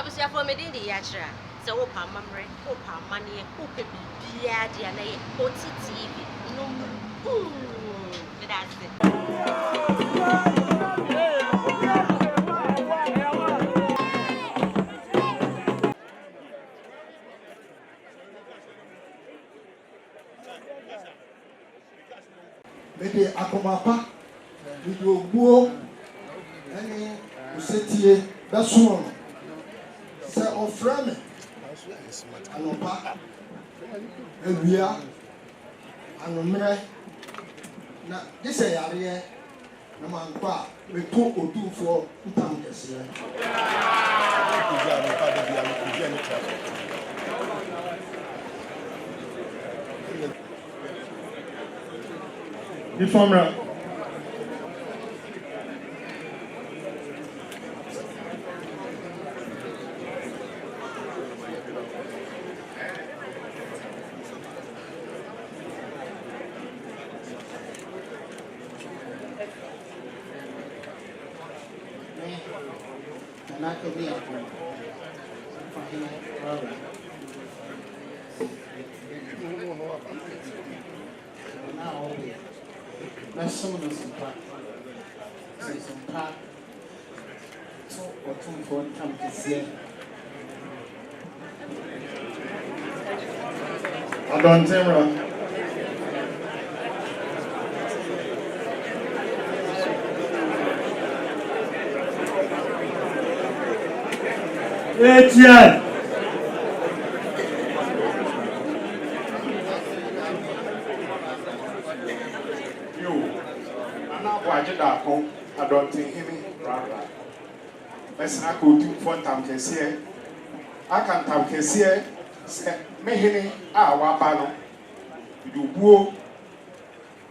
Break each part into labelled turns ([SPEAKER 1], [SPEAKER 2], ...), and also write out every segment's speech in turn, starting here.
[SPEAKER 1] Abusia for me in the yatra. So opa mamre, opa money, opa bia dia na ye TV. No. That's it.
[SPEAKER 2] Maybe akomapa video buo any usetie that's one say ofra me anopa ewia anomre na dise yare na mankwa me to odufo ntam kese
[SPEAKER 3] the formula.
[SPEAKER 2] Let's some of us say some part or two for come to see.
[SPEAKER 3] Asantehene. Etienne.
[SPEAKER 4] Asantehene, brother. Let's not go to for time can see. I can time can see. Say, me wabano. You go.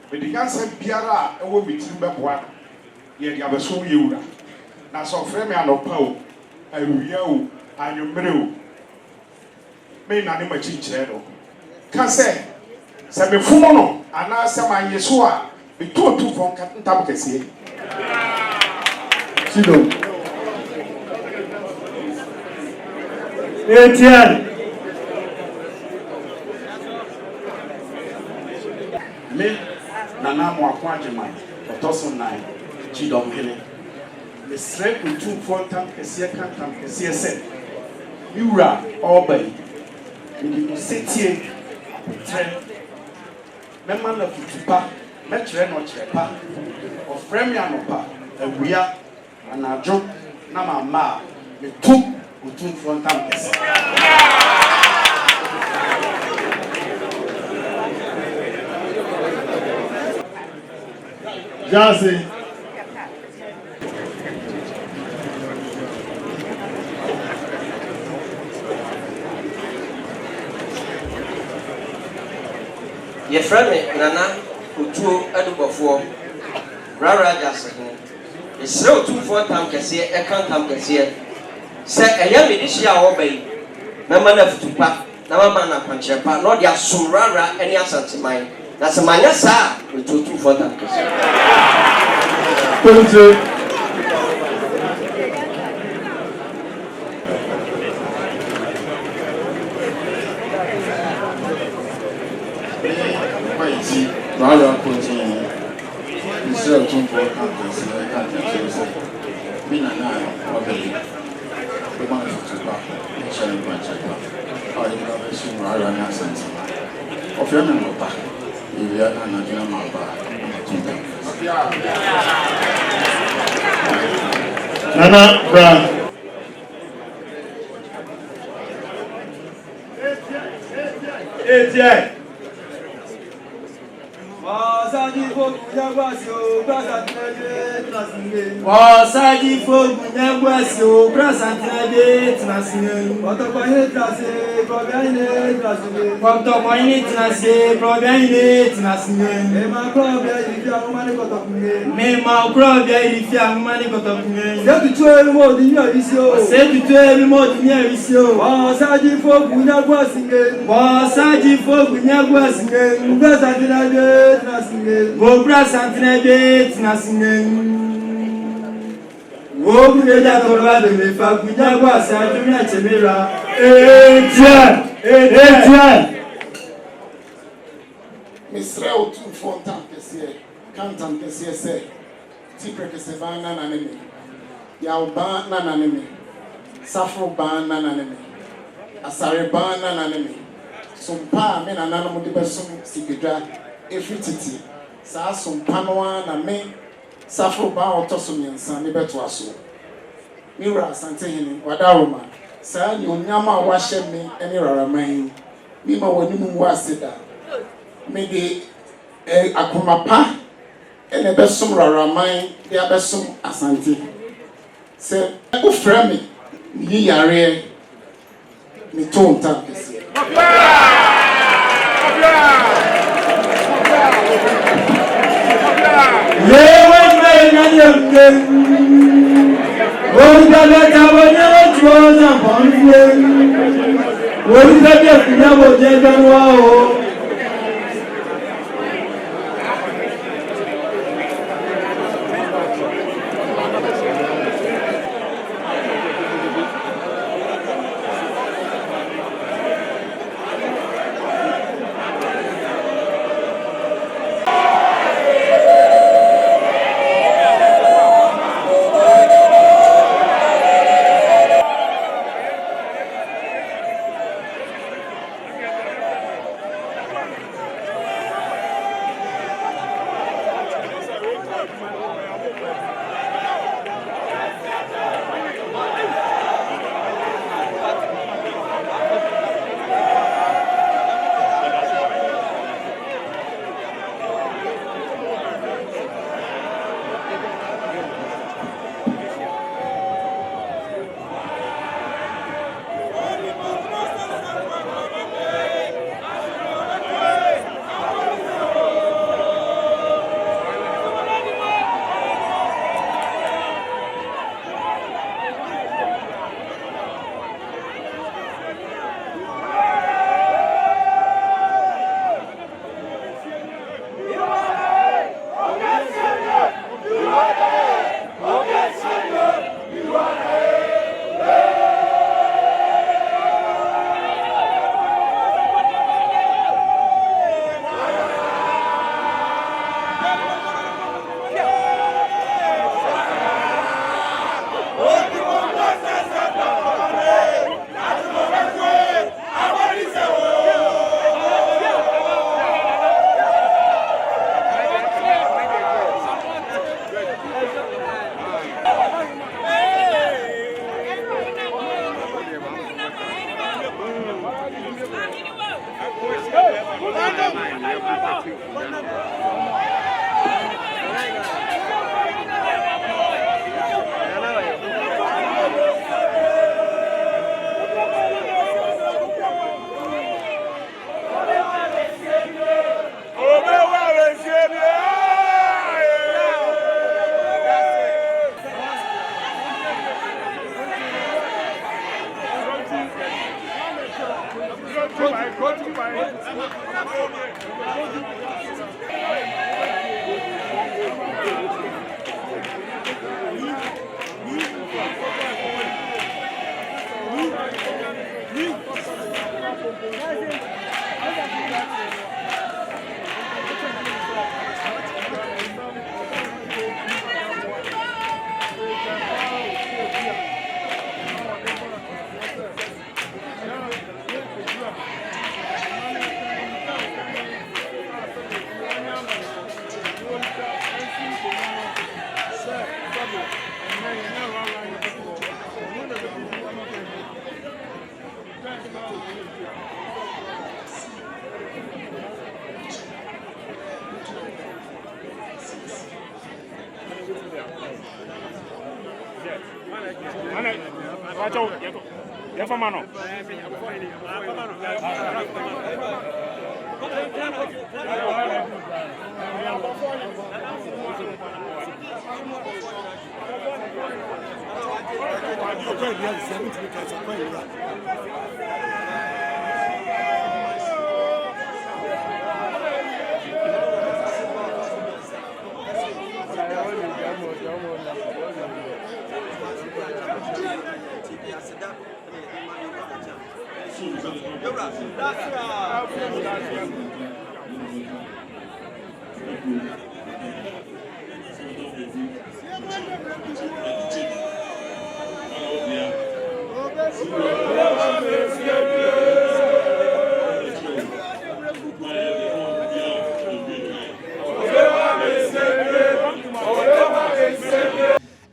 [SPEAKER 4] With the answer, Biara, I will be Timberbois. Yet you have a so you. Now, so frame and oppo. I will, and you middle. May not image each other. Can say, me fumono, and now some I yesua. Be two from Captain Tabcassi.
[SPEAKER 3] Etienne.
[SPEAKER 4] Me, Nana Moaquajaman, or Tosson 9, Chidom Hilly. The strength with 2 4 can see Mura, Albany. You sit here, Memman of Tupa, Metren or Chepa, or Fremianopa, and we are an adjunct Namama, the 2 front campus.
[SPEAKER 3] Jazzy.
[SPEAKER 5] Your friend Nana, who two Edubafo, Rara Jackson. It's still 2 4 times can see a can't come can see it. Say a young this year obey. No man of Tupa, no man of Panchepa, not your Surara, any Asantehene. That's a man, yes, sir, with 2 4 times.
[SPEAKER 2] Rara continue. Instead of 2 4 countries, I can't say. Me and I, obey. The man of Tupa, sharing Panchepa. Or you know, assume Rara and Asantehene. Of your member, if you are not a member,
[SPEAKER 3] Nana Brown. Etienne.
[SPEAKER 6] Wasaji fogu nyagwasio, Asantehene tunasingeni.
[SPEAKER 7] Wasaji fogu nyagwasio, Asantehene tunasingeni.
[SPEAKER 6] Watokwaine tunasingeni, probiaine tunasingeni.
[SPEAKER 7] Watokwaine tunasingeni, probiaine tunasingeni.
[SPEAKER 6] Mema krobia ilifia ngumani kotokungeni.
[SPEAKER 7] Mema krobia ilifia ngumani kotokungeni.
[SPEAKER 6] Setutuwe lumo dinya visio.
[SPEAKER 7] Setutuwe lumo dinya visio.
[SPEAKER 6] Wasaji fogu nyagwasingeni.
[SPEAKER 7] Wasaji fogu nyagwasingeni.
[SPEAKER 6] Asantehene tunasingeni.
[SPEAKER 7] Asantehene tunasingeni. Wo kuja korwa de me fa kuja kwa sa tumia chemera.
[SPEAKER 3] Etienne.
[SPEAKER 2] Misrɛ wo tumfoɔ ntam kɛseɛ ka ntam kɛseɛ sɛ tiprɛkɛsɛ baa nana ne me yaw baa nana ne me Sarfro Baah nana ne me asare baa nana ne me sompa a me nananom de bɛsom sikadwa ɛfiri tete saa sompa no ara na me Sarfro Baah ɔtɔ so mmiɛnsa ne bɛtoa so me wura Asantehene Woraworaman saa ne onyam a wahyɛ me ne Woraworaman me ma w'anim wo ase da me de akoma pa ene besom Woraworaman de abesom Asante se wo fra me yi yare me ton ta kese
[SPEAKER 7] Yewe menya nyemge. Woruga beta wonya wotuoza bonfie. Woruga bia kunya bojega wao.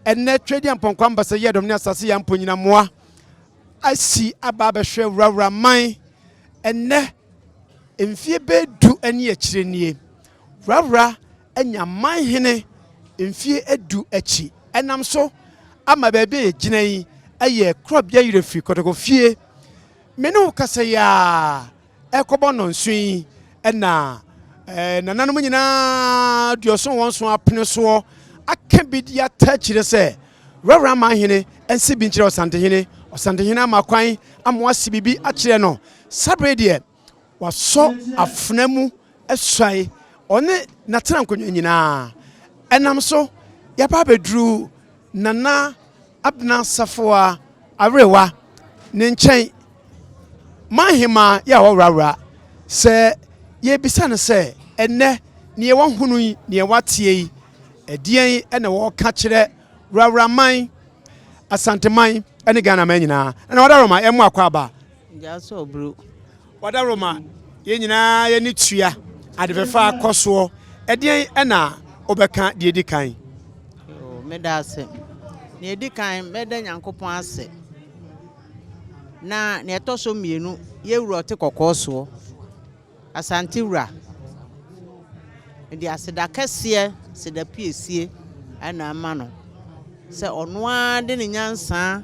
[SPEAKER 8] And net trading upon Quambas a year of Nassasi and Punina Moa. I see a barber share Woraworaman and ne in fear bed do any chini. Worawora and your Manhyia in fear do echi. And I'm so I'm a baby, Jinay, a year crop year free cotago fear. Menu Casaya, a cobon on swing, and na Nanamina, your son wants one peninsula. I can't be the touch to say. Woraworaman and Sibinch or Asantehene Makwai, I'm was CBB at Cheno. Sabradia was so a fnemu a shy on it, Natan Kunina. And I'm so, ya papa drew Nana Abna Safua Arewa Ninchai Manhyia ya Worawora. Say, ye bisana say, and ne near one hunui near what ye. A dear and a walk catch it, Woraworaman, Asantehene, and a Ghana Manina, and Woraworaman, and Wakwaba.
[SPEAKER 9] Just so blue.
[SPEAKER 8] Woraworaman, Yenina, Yenitria, at the far Coswo, a dear Anna, Obeka, the Edikai.
[SPEAKER 9] Oh, Medase. Near Dikai, Medan Uncle Ponce. Na near Tosso Minu, ye wrote a coswo. Asantehene. And the Asadakasia said the PSC and a mano. Say on one day in Yansan,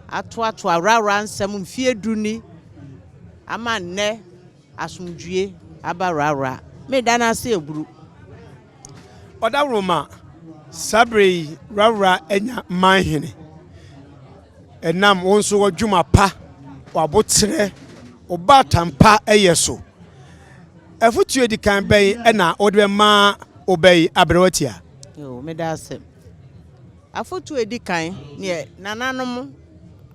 [SPEAKER 9] at what to a raran, some fear duni, a man ne, as some jee, a barara. Made an say blue.
[SPEAKER 8] Woraworaman, Sabri, Worawora, and Manhyia. And nam also a Juma pa, or Botre, or Batam pa a yeso. A foot you the can bay and a order ma obey Abrotia.
[SPEAKER 9] Oh, Medase. A foot to a decline near Nananum,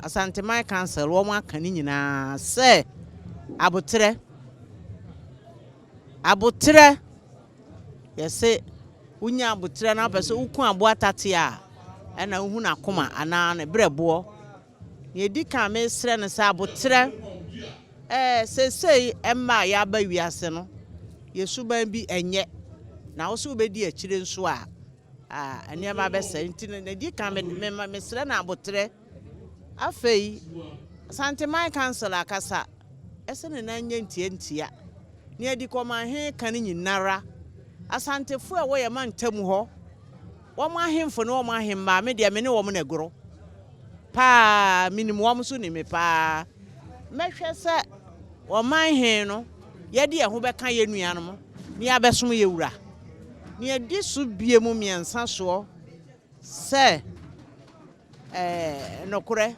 [SPEAKER 9] Asantehene Council, Roma Canina, say, Abotre. Yes, say, Unya Abotre, and Abbas, Ukua Boatatia, and a Huna Coma, and a brebo. Ye decam may send a Sabotre. Say, Emma Yaba Yaseno. Ye suba be and yet now also be dear children swa. And near my best sentinel, and you come and remember Miss Rena Botre. A fay Asantehene Council, Acasa, Essen and Onion Tientia. Near the common hair canning Nara. Asante fu away a man temuho. One my him for no my him, my media many woman a girl. Pa, minimum soon me pa. Measure set or my hand. Yadi a Hubeka Yenuanum, near Besum Yura. Near this would be a mummy and sansuo. Say, no cure,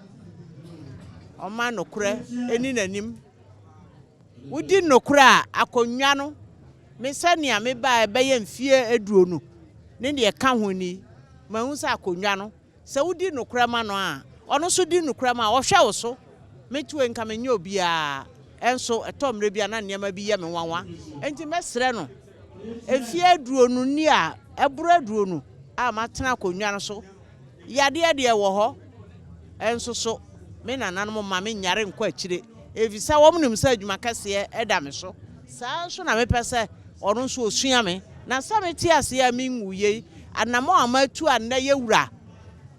[SPEAKER 9] or man no cure, any name. We did no cry, a conyano. Miss Sania may buy a bay and fear a drone. Nendy a camhuni, Mausa conyano. So we did no cramano, or no so did no crama or shower so. Me too and come in your beer. And so a Tom Rebiana near be yam and one. And to Mess Reno. If ye drew no near a bread drone, I'm a tanaco yanaso. Yadia dear woho. And so, men and animal mammy yarin quite chilly. If you saw woman himself, you macassia, Edamiso. Sound I may pass or no so swimmy. Now some tears here mean ye, and no more my two and na yura.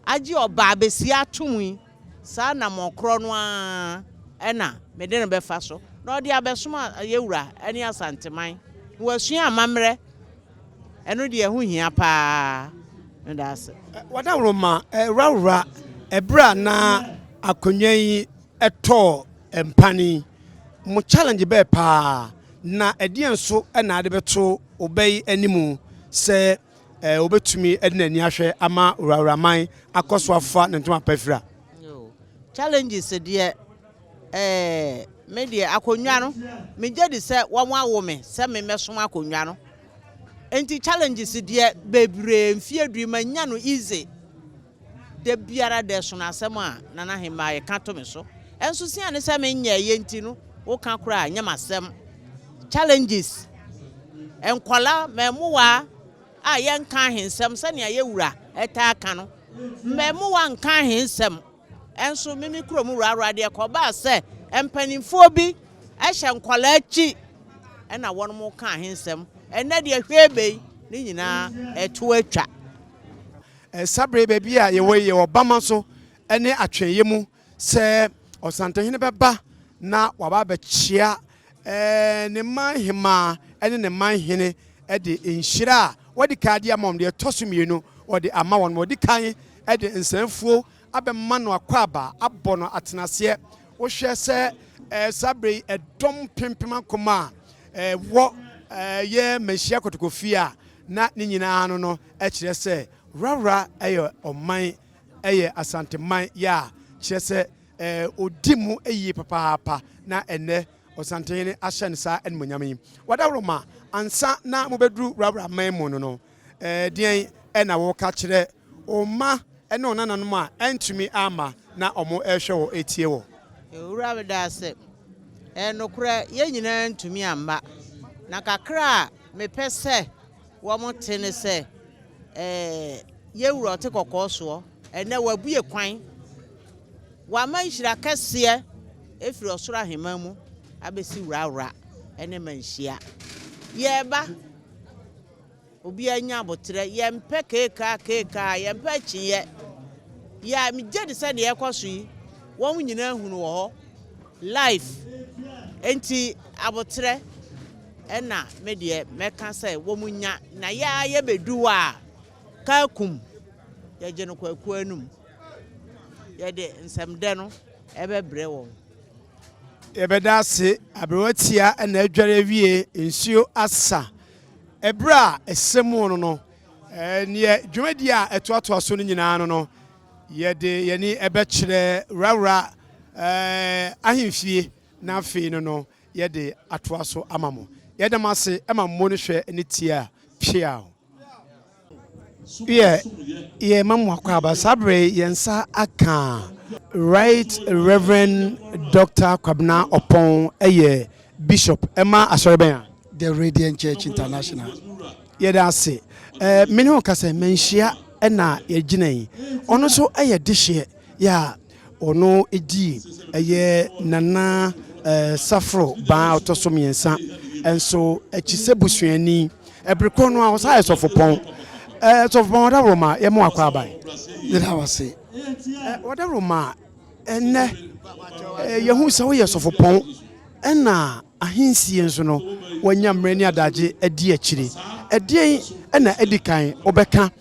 [SPEAKER 9] Aji or Babesia to me. Sana more cronwa. Ena me didn't be faso. No, the Abesuma, a Yura, any Asantehene. Was she a mamre? And no dear who here pa. And that's
[SPEAKER 8] Woraworaman, a Worawora, a bra na a conye a tall and panny. Mo challenge be pa na a dear so and I beto obey any moo. Say, obey to me, Edna Nyashe, Ama Woraworaman, a cost of fat and to my pefra.
[SPEAKER 9] challenges, dear. Media akonyano me jadi say one woman say me mesoma akonyano enti challenges dear bebre mfie adwuma nya no easy de biara de so na asɛm a nana hema ye ka to me so enso sia ne sɛ me nya ye nti no wo ka kora nya masɛm challenges enkwala memowa a ye nka hensɛm sɛ ne ye wura eta aka no memowa nka hensɛm enso mimi kuro mu wura de ko ba sɛ empanimfo bi ɛhyɛ nkwala akyi ɛna wɔn mo ka hensɛm ɛnɛ de hwebe ne nyina ɛto atwa
[SPEAKER 8] sabre baby a ye obama so ene atweye mu se Asantehene beba na waba be chia ne manhema ene ne manhene e de enhira wodi kaade amom de tosumienu wodi ama won wodi kan e de nsanfuo abemma no akwaba abono atenase wo hwe se sabre edom pimpima koma wo ye Manhyia kotokofia na ne nyina no e kire se Worawora ayo oman aye asanteman ya kyese odimu ayi papa na ene Asantehene ahye sa enmonyam Woraworaman ansa na mobedru Woraworaman mu no dien na wo ka kire oma ene onananom a entumi ama na omo ehwe wo etie wo
[SPEAKER 9] ewura da se enokura ye nyina ntumi amba na kakra mepese wo mo tene se ye wuro te kokoso ene wabuye kwan wa manhyira kase efiri osoro ahema mu abesi Worawora ene Manhyia ye ba obi anya abotre ye mpe keka ye mpe chiye ya mi je de se de ekoso yi wo nyina hunu wo life enti abotre ena me de meka se wo munya na ya ye beduwa kakum ya je no kwaku anum ya de nsamde no ebebre wo
[SPEAKER 8] ebeda se abrewatia na adware wie nsuo asa ebra esemu no ne dwumadi a etoato so no nyina no ye de ye ni ebekire Worawora ahemfie na afei no ye de atoa so amamo ye de mase ema mo no hwe ne tia pia ye mamu akwaba sabre yensa aka Right Reverend Dr. Kwabena Opon Bishop Emma Asoreben
[SPEAKER 10] the Radiant Church International
[SPEAKER 8] ye da se mene ho kase Manhyia na ye ginai ono so dihye ya ono edi nana Sarfro Baah otosom yensa enso akise busuani ebreko no a wo sa esofopon Woraworaman ye mo akwaba
[SPEAKER 10] ye da wase
[SPEAKER 8] Woraworaman ene yehu se wo ye sofopon ena ahinsie nso no wanya mrani adaje edi akire edien ena edikan obeka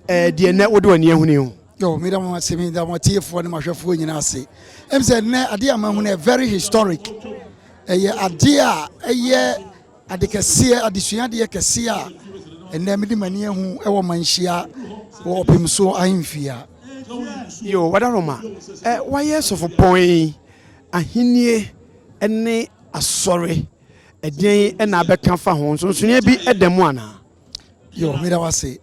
[SPEAKER 8] de ne wode wani ehuni ho
[SPEAKER 10] yo me da mo se me da mo tiefo ne mahwefo nyina ase em se ne ade amahu na very historic ye ade a ye adekese adesua de kese a ene me di mani ehu e wo Manhyia wo opimso ahemfia
[SPEAKER 8] yo Woraworaman waye sofopon ahinie ene asore edien ena beka fa ho nsonsonia bi edemu ana
[SPEAKER 10] yo me da wase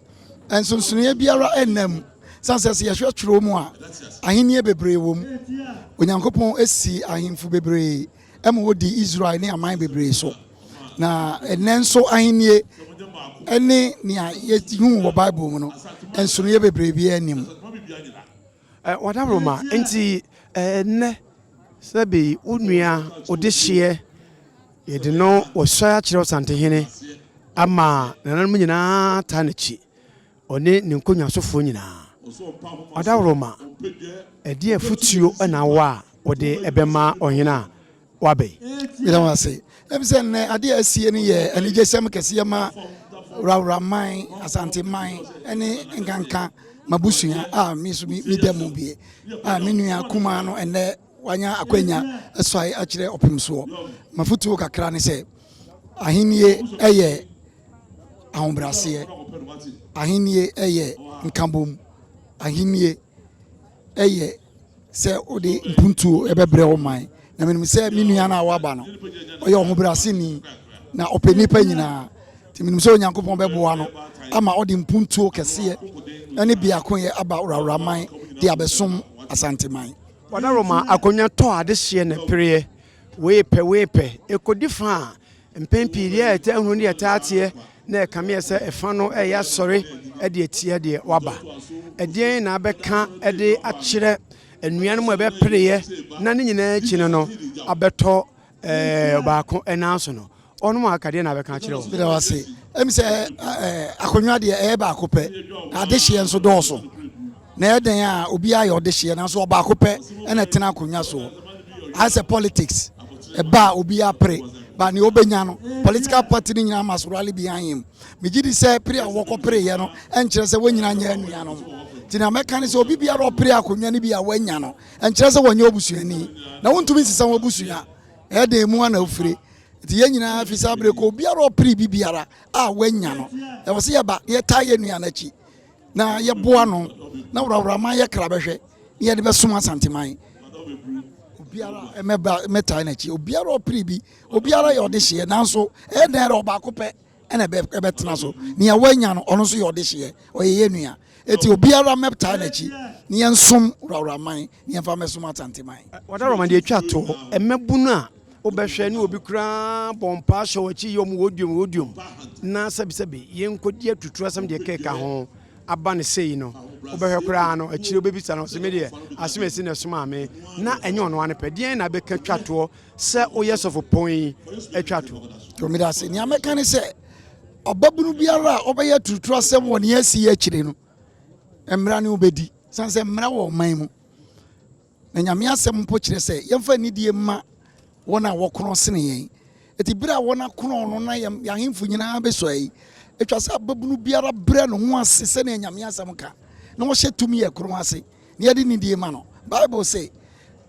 [SPEAKER 10] ensonsonia biara enam sanse ye hwe tworo mu a ahinie bebre wom onyankopon esi ahemfu bebre em wodi Israel ne aman bebre so na enenso ahinie ene nia ye hu wo Bible mu no ensonia bebre bi anim
[SPEAKER 8] Woraworaman enti ne sabi unua odehye ye de no wosoya kire Asantehene ama nananum nyina ta nachi one ne nkonya sofo nyina Woraworaman edi afutuo na wa wode ebema ohena wabe
[SPEAKER 10] mira wase emse ne ade asie ne ye anije sem kese ma Woraworaman Asanteman ene nkanka mabusua mi so mi demo bie mi nua kuma no ene wanya akwanya esoi akire opimso mafutu kakra ne se ahinie eye ahombrase ahinie eye nkambom ahinie eye se odi mpuntu ebebre oman na menim se mi nua na waba no oye ahombrase ni na openipa nyina ti menim se onyankopon beboa no ama odi mpuntu kese ene biako ye aba Woraworaman de abesom Asanteman.
[SPEAKER 8] Woraworaman akonya to adehye na pere wepe ekodi fa mpempi dia eta hunu dia taate na ekame se efa no eya sori de etie de waba edien na abeka de akire enuan mu ebe pereye na ne nyina chine no abeto baako enanso no onu mu akade na abeka akire wo
[SPEAKER 10] bi da wase em se akonwa de e baako pe adehye nso dooso na eden a obi ayo odehye na so baako pe na tena akonwa so as a politics ba obi apre ba ni obenya no political party ni nyina masorali behind him me gidi say pre awoko pre ye no enkire say wonyina nya anua no ti na meka ni say obi bia ro pre akonwa ni bia wanya no enkire say wonya obusuani na wontumi sisa wobusua e de mu ana ofire ti ye nyina afisa bre ko bia ro pre bibiara a wanya no e wo se ye ba ye ta ye nua na chi na ye boa no na Woraworaman ye kra behwe ye de besoma Asanteman obiara meta na chi obiara opribi obiara ye odehye nanso e na ro ba kope ena be betena so ne wanya no ono so ye odehye oyeye nua eti obiara meta na chi ne nsom Woraworaman ne fa mesom Asanteman
[SPEAKER 8] Woraworaman de atwa to emebunu a obehwe ne obi kura bompa hye wachi yom wodium na sabisabi yenkodi atutu asam de keka ho aba ne sei no obehwe kura no akire obebisa no se medie asemesi na soma ame na enye ono ane pedien na beka twato se oyesofo pon atwato
[SPEAKER 10] to me da se ni ameka ne se obabunu biara obeye tutu asem woni asi akire no emra ne obedi sanse emra wo man mu na nyame asem mpo kire se yemfa nidie ma wona wokron sene yen eti bira wona kron no na yahemfu nyina beso yi etwa se ababunu biara bre no ho ase se na nyame asem ka na wo hye tumi ye kron ase ne yade nidie ma no Bible say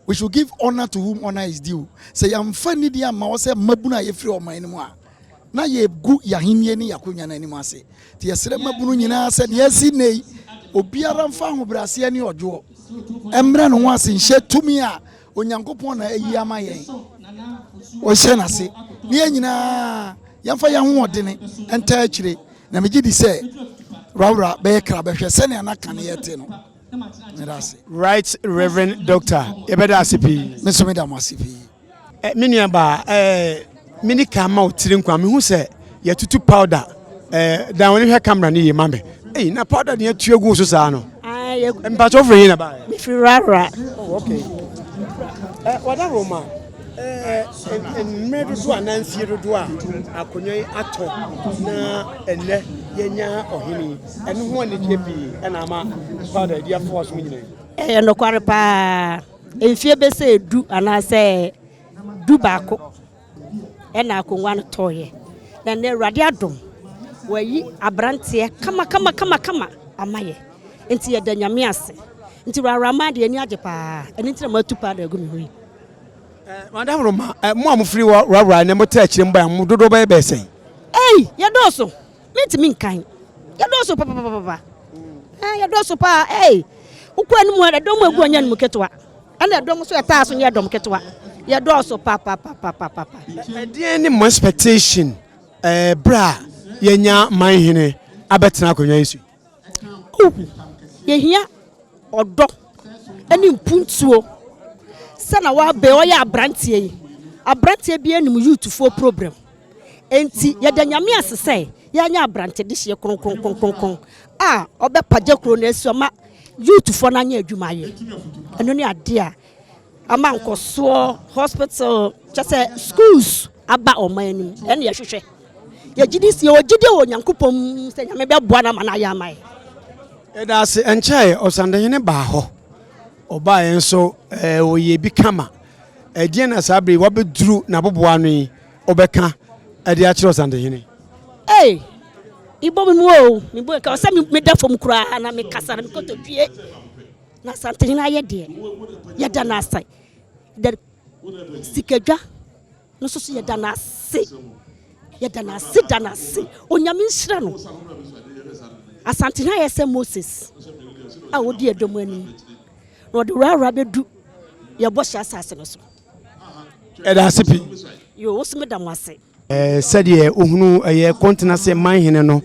[SPEAKER 10] we should give honor to whom honor is due say yamfa nidie ma wo se mabunu ayefri o man mu a na ye gu yahenie ni yakonya na animu ase ti yesere mabunu nyina se ne yasi nei obiara mfa ho brase ne ojo emre no ho ase hye tumi a onyankopon na ayi ama yen o hye na se ne nyina yamfa ya ho odene enta akire na megidi se Worawora be kra behwe se ne anaka ne yete no
[SPEAKER 8] Right Reverend Doctor ebeda asipi
[SPEAKER 10] meso da masipi
[SPEAKER 8] menua ba mini kama otire nkwa me hu se yatutu powder da woni hwe camera ne yema me na powder ne atuagu so saa no mpacho free na ba
[SPEAKER 1] me free Worawora
[SPEAKER 8] okay Woraworaman medu do anansie do a akonyo ato na enne yenya ohini enu ho ne jebi na ama powder dia force mu nyina
[SPEAKER 1] no kware pa enfie be se edu anase du baako na akonwa no toye na ne Awurade adom wayi abrante kama amaye enti ye da nyame ase enti Woraworaman de ani age pa eni ntira matu pa da gu me hui
[SPEAKER 8] Madam Roma mo amfiri Worawora ne mo ta akire mba mo dodo ba be sen
[SPEAKER 1] ye doso mentimi nkan ye doso papa ye doso pa ukwa ni mu da dom agu anya ni mu ketwa ana dom so ye taa so ye dom ketwa ye doso papa
[SPEAKER 8] die ni mo expectation bra ye nya Manhyia abetena akonya yesu
[SPEAKER 1] ye hia odo ani mpuntuo sana wa be o ya abrantie bi anim youth for program enti ye da nyame asese ya nya abrante de hye kronkron obepaje kro na asu ma youth for na nya adwuma ye eno ne ade a ama nkoso hospital just schools aba omanim ene ye hwehwe ye gidi si o gidi o nyankopom se nyame be boa na ma na ya mai
[SPEAKER 8] eda se enchai Asantehene ba ho oba enso oye bi kama edie na sabre wabeduru na boboa no obeka ade a kire Asantehene
[SPEAKER 1] ibo mi mo mi bo ka se mi da fom kura na mi kasa na mi ko to due na Asantehene aye de ye da na asai da sikadwa no so ye da na ase onyame nhira no Asantehene aye se Moses a wodi edomu ani no de Worawora bedu ye bo sha asase no so
[SPEAKER 8] eda asipi
[SPEAKER 1] yo wosme da mwase
[SPEAKER 8] said ye ohunu ye continency Manhyia no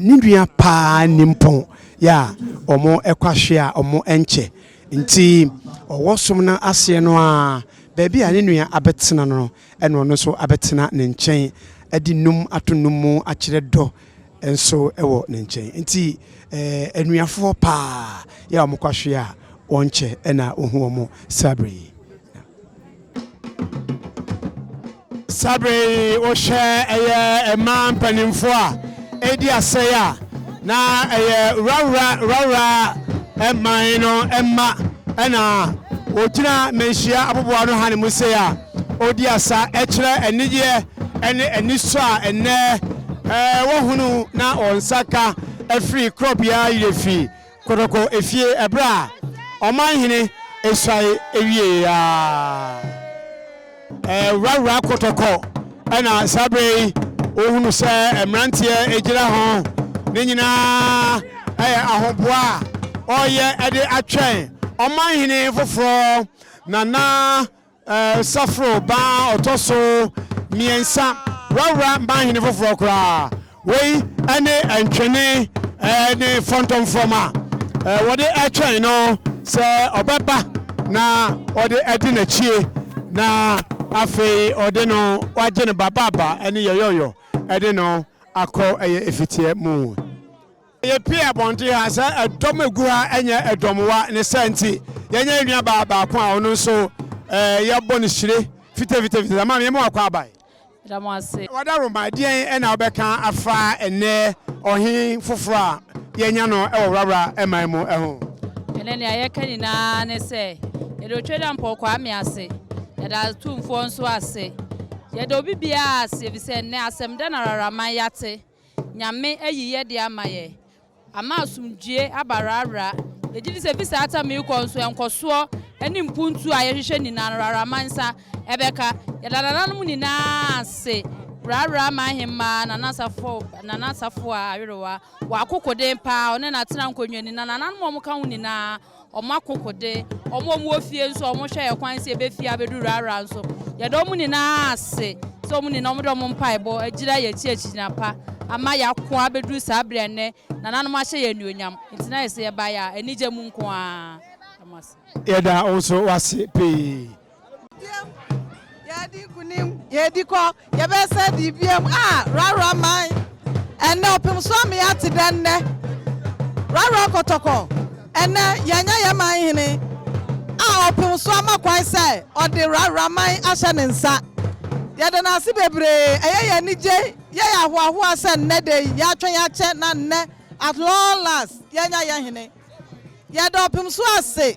[SPEAKER 8] nidua pa nimpon ya omo ekwahwe a omo enche nti owosom na ase no a baby a ne nua abetena no eno no so abetena ne nkyɛn adi num atonum mu akyerɛ dɔ enso ewo ne nkyɛn nti enuafo pa ya omo kwahwe a onche ena ohu omo sabre o share a man panimfo a edi asaya na Worawora man no emma ena ogyina Manhyia aboboa no hane mu se a odi asa ekyerɛ enigye ene eniso a enne wohunu na onsaka afri kropia yirefi kotoko efie ebra Omanhene esai ewie ya Worawora kotoko ena sabre ohunu se emrantie egira ho ne nyina ahoboa oye ede atwen Omanhene foforo nana Sarfro Baah otoso miensa Worawora Manhyene foforo kra wei ene entwene ne phantom forma wode atwen no se obeba na ode edi na chie na afei ode no waje ne bababa ene yoyoyo ede no akọ efitie mu ye pia bonte ha se edom egua enye edomwa ne senti yenye nua baba ko a ono so ye bo ne hire fite ma me akọ abai
[SPEAKER 11] Ramase
[SPEAKER 8] wada roma dien ena obeka afa ene ohin foforo a yenya no Worawora eman mu eho
[SPEAKER 11] ene ne ayeka na ne se ye do tweda mpoko amiase ye da tumfo nso ase ye do bibia ase bi se ne asem de na Woraworaman yate nyame ayiye de amaye ama asumdue abarawra ye gidi se bisa ata me ko nso enkoso eni mpuntu a ye hwehwe ni na Woraworaman sa ebeka ye da nananom ni na ase Woraworaman hemma na nasafo a awerewa wa akokode pa one na tena nkonwani na nananom mo ka huni na omo akokode omo mu ofie nso omo hwe ekwan se ebefie abedu Worawora nso ye do mu ni na ase so mu ni na omo do mo mpa ebo agira ye chi na pa ama ya ko abedu sabre ne nananom ahye ye nuonyam ntina ese ye ba ya enije mu nko a amase
[SPEAKER 8] ye da also wase pe
[SPEAKER 12] Yadi kunim yedi ko ye be se di biem Woraworaman ene opim so me ate denne Worawora kotoko ene yanya ye Manhyene opim so amakwan se ode Woraworaman ahye ne nsa ye de na ase bebre ye nije ye ahoaho se nne de ya atwen ya che na nne at long last yanya ye hene ye de opim so ase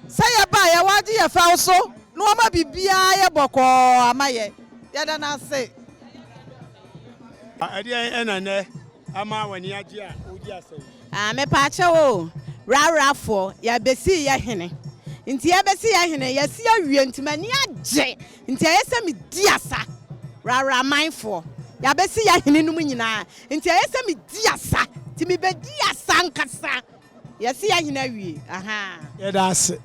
[SPEAKER 12] se ye ba ye waje ye fa so no ma bibia ye boko amaye ye da na se
[SPEAKER 8] ade enane ama wani age a ogi ase
[SPEAKER 12] me pa che wo Woraworafo ya besi ye hene nti ye besi ye hene ye si awie ntimani age nti ye se me di asa Woraworaman fo ya besi ye hene num nyina nti ye se me di asa ti me be di asa nkasa ye si ye hene awie aha
[SPEAKER 8] ye da ase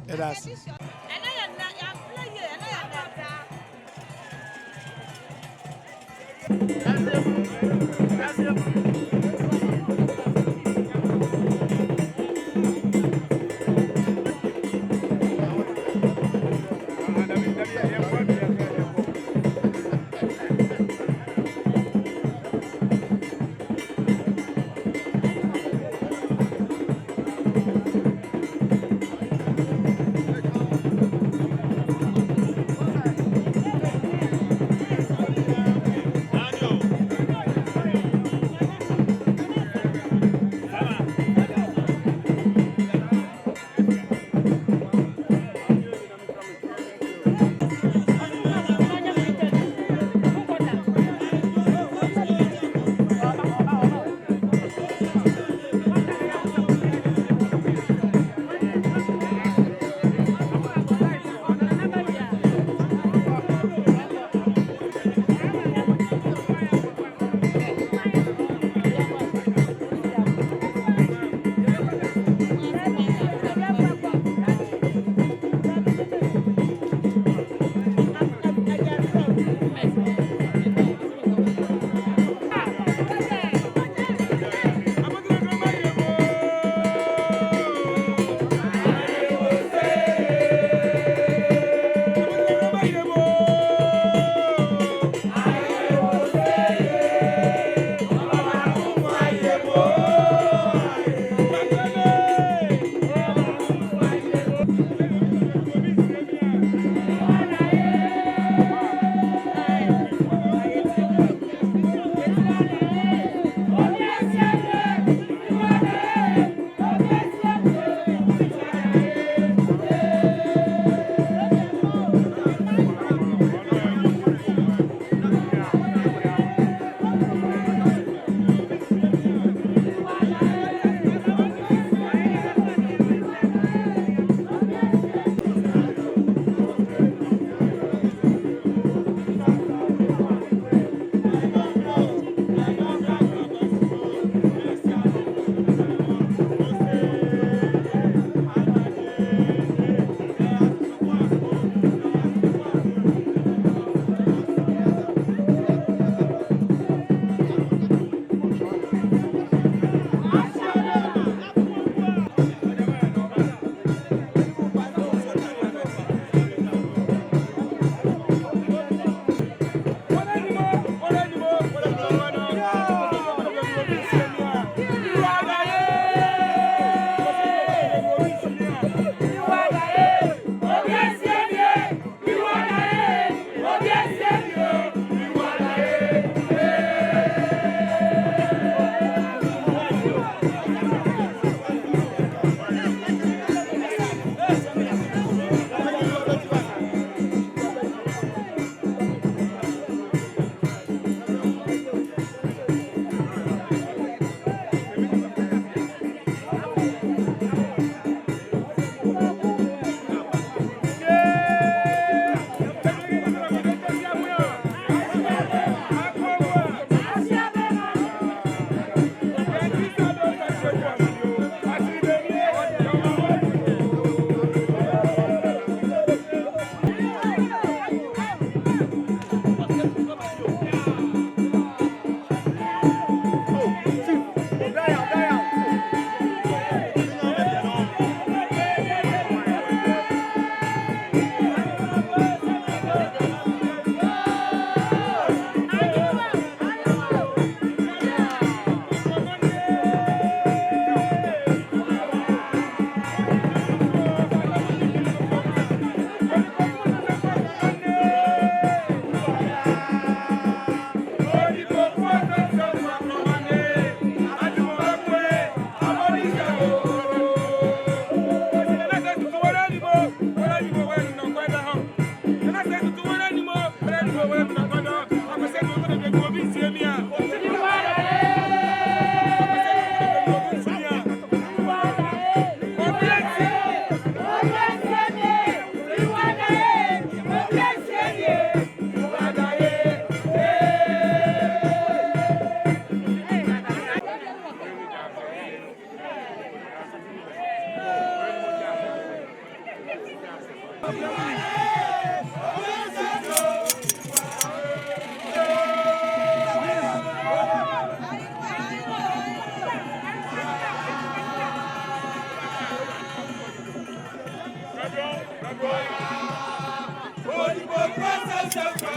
[SPEAKER 13] Manhyia,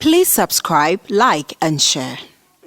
[SPEAKER 13] Please subscribe, like, and share.